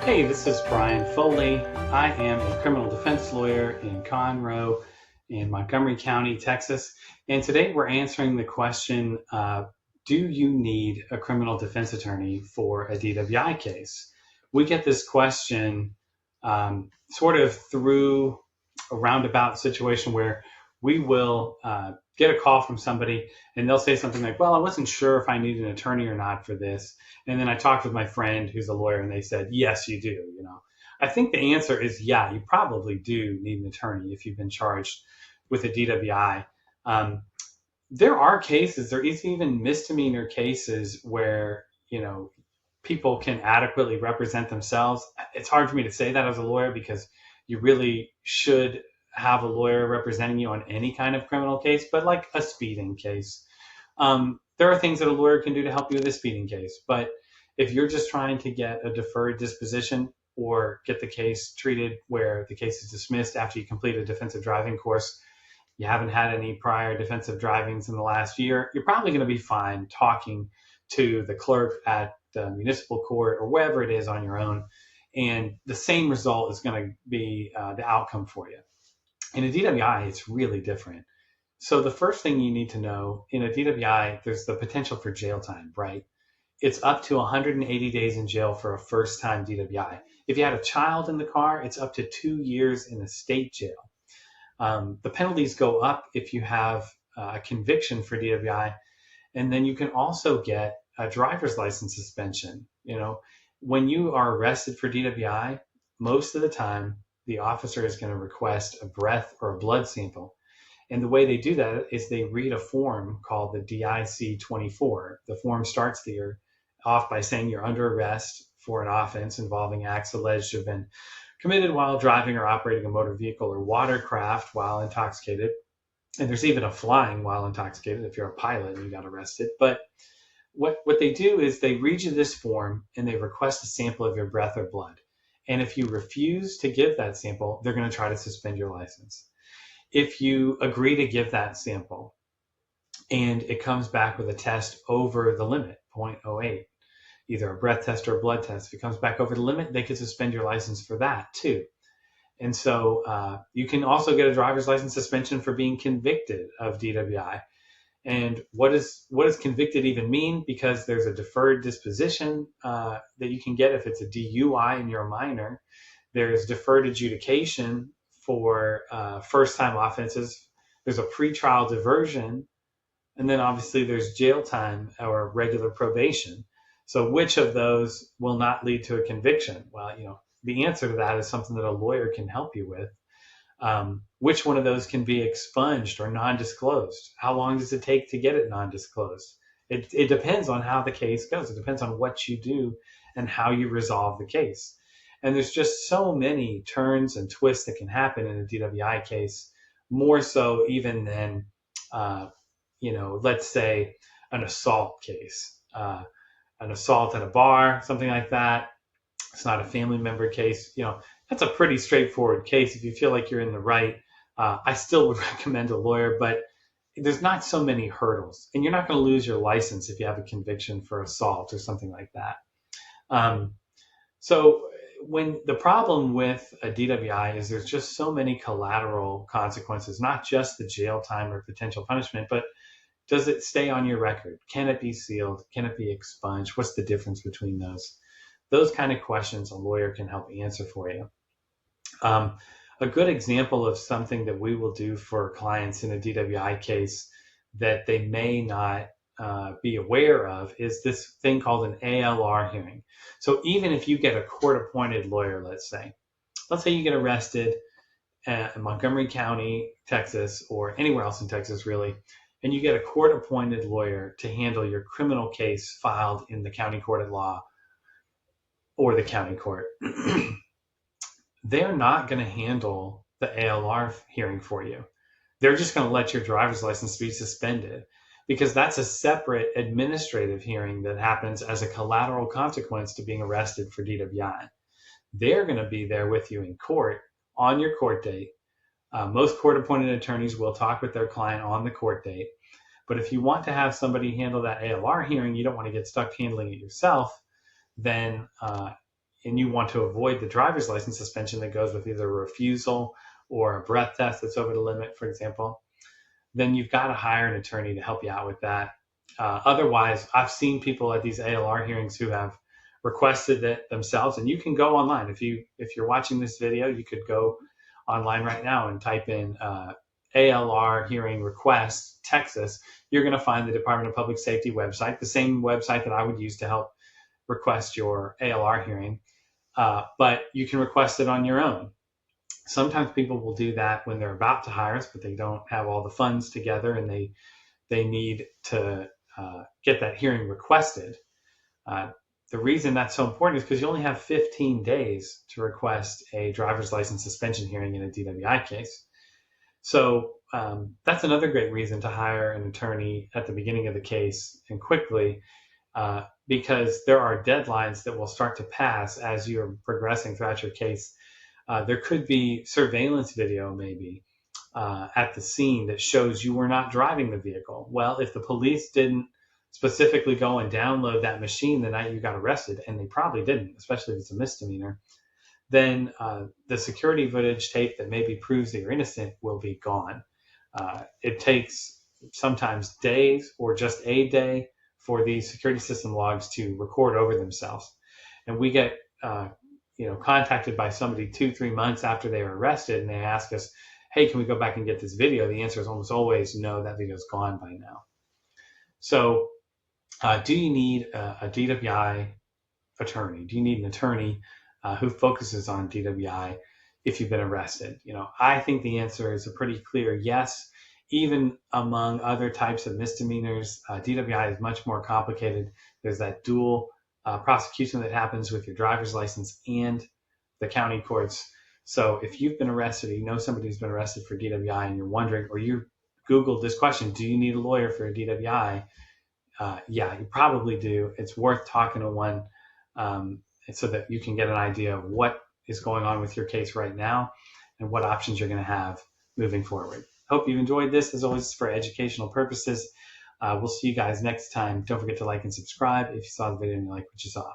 Hey, this is Brian Foley. I am a criminal defense lawyer in Conroe in Montgomery County, Texas. And today we're answering the question, do you need a criminal defense attorney for a DWI case? We get this question sort of through a roundabout situation where we will get a call from somebody and they'll say something like, well, I wasn't sure if I need an attorney or not for this. And then I talked with my friend who's a lawyer and they said, yes, you do. I think the answer is, yeah, you probably do need an attorney if you've been charged with a DWI. There are cases, there is even misdemeanor cases where, people can adequately represent themselves. It's hard for me to say that as a lawyer because you really should have a lawyer representing you on any kind of criminal case, but like a speeding case. There are things that a lawyer can do to help you with a speeding case. But if you're just trying to get a deferred disposition or get the case treated where the case is dismissed after you complete a defensive driving course, you haven't had any prior defensive drivings in the last year, you're probably going to be fine talking to the clerk at the municipal court or wherever it is on your own. And the same result is going to be the outcome for you. In a DWI, it's really different. So the first thing you need to know in a DWI, there's the potential for jail time, right? It's up to 180 days in jail for a first time DWI. If you had a child in the car, it's up to 2 years in a state jail. The penalties go up if you have a conviction for DWI, and then you can also get a driver's license suspension. When you are arrested for DWI, most of the time the officer is going to request a breath or a blood sample. And the way they do that is they read a form called the DIC-24. The form starts there off by saying you're under arrest for an offense involving acts alleged to have been committed while driving or operating a motor vehicle or watercraft while intoxicated. And there's even a flying while intoxicated if you're a pilot and you got arrested. But what they do is they read you this form and they request a sample of your breath or blood. And if you refuse to give that sample, they're going to try to suspend your license. If you agree to give that sample and it comes back with a test over the limit, 0.08, either a breath test or a blood test, if it comes back over the limit, they could suspend your license for that too. And so you can also get a driver's license suspension for being convicted of DWI. And what does convicted even mean? Because there's a deferred disposition that you can get if it's a DUI and you're a minor. There's deferred adjudication for first-time offenses. There's a pretrial diversion. And then obviously there's jail time or regular probation. So which of those will not lead to a conviction? Well, the answer to that is something that a lawyer can help you with. Which one of those can be expunged or non-disclosed? How long does it take to get it non-disclosed? It depends on how the case goes. It depends on what you do and how you resolve the case. And there's just so many turns and twists that can happen in a DWI case, more so even than, let's say an assault case, an assault at a bar, something like that. It's not a family member case. That's a pretty straightforward case. If you feel like you're in the right, I still would recommend a lawyer, but there's not so many hurdles. And you're not going to lose your license if you have a conviction for assault or something like that. So when the problem with a DWI is there's just so many collateral consequences, not just the jail time or potential punishment, but does it stay on your record? Can it be sealed? Can it be expunged? What's the difference between those? Those kind of questions a lawyer can help answer for you. A good example of something that we will do for clients in a DWI case that they may not be aware of is this thing called an ALR hearing. So even if you get a court-appointed lawyer, let's say you get arrested in Montgomery County, Texas, or anywhere else in Texas, really, and you get a court-appointed lawyer to handle your criminal case filed in the county court at law or the county court, they're not going to handle the ALR hearing for you. They're just going to let your driver's license be suspended because that's a separate administrative hearing that happens as a collateral consequence to being arrested for DWI. They're going to be there with you in court on your court date. Most court-appointed attorneys will talk with their client on the court date. But if you want to have somebody handle that ALR hearing, you don't want to get stuck handling it yourself, then and you want to avoid the driver's license suspension that goes with either a refusal or a breath test that's over the limit, for example, then you've got to hire an attorney to help you out with that. Otherwise, I've seen people at these ALR hearings who have requested it themselves, and you can go online. If you're watching this video, you could go online right now and type in ALR hearing request Texas. You're going to find the Department of Public Safety website, the same website that I would use to help request your ALR hearing, but you can request it on your own. Sometimes people will do that when they're about to hire us, but they don't have all the funds together and they need to get that hearing requested. The reason that's so important is because you only have 15 days to request a driver's license suspension hearing in a DWI case. So that's another great reason to hire an attorney at the beginning of the case and quickly, because there are deadlines that will start to pass as you're progressing throughout your case. There could be surveillance video maybe at the scene that shows you were not driving the vehicle. Well, if the police didn't specifically go and download that machine the night you got arrested, and they probably didn't, especially if it's a misdemeanor, then the security footage tape that maybe proves that you're innocent will be gone. It takes sometimes days or just a day for these security system logs to record over themselves. And we get contacted by somebody 2-3 months after they were arrested, and they ask us, hey, can we go back and get this video? The answer is almost always no, that video's gone by now. So do you need a DWI attorney? Do you need an attorney who focuses on DWI if you've been arrested? I think the answer is a pretty clear yes. Even among other types of misdemeanors, DWI is much more complicated. There's that dual prosecution that happens with your driver's license and the county courts. So if you've been arrested, or you know somebody who's been arrested for DWI, and you're wondering, or you Googled this question, do you need a lawyer for a DWI? Yeah, you probably do. It's worth talking to one so that you can get an idea of what is going on with your case right now and what options you're going to have moving forward. Hope you've enjoyed this. As always, for educational purposes. We'll see you guys next time. Don't forget to like and subscribe if you saw the video and you like what you saw.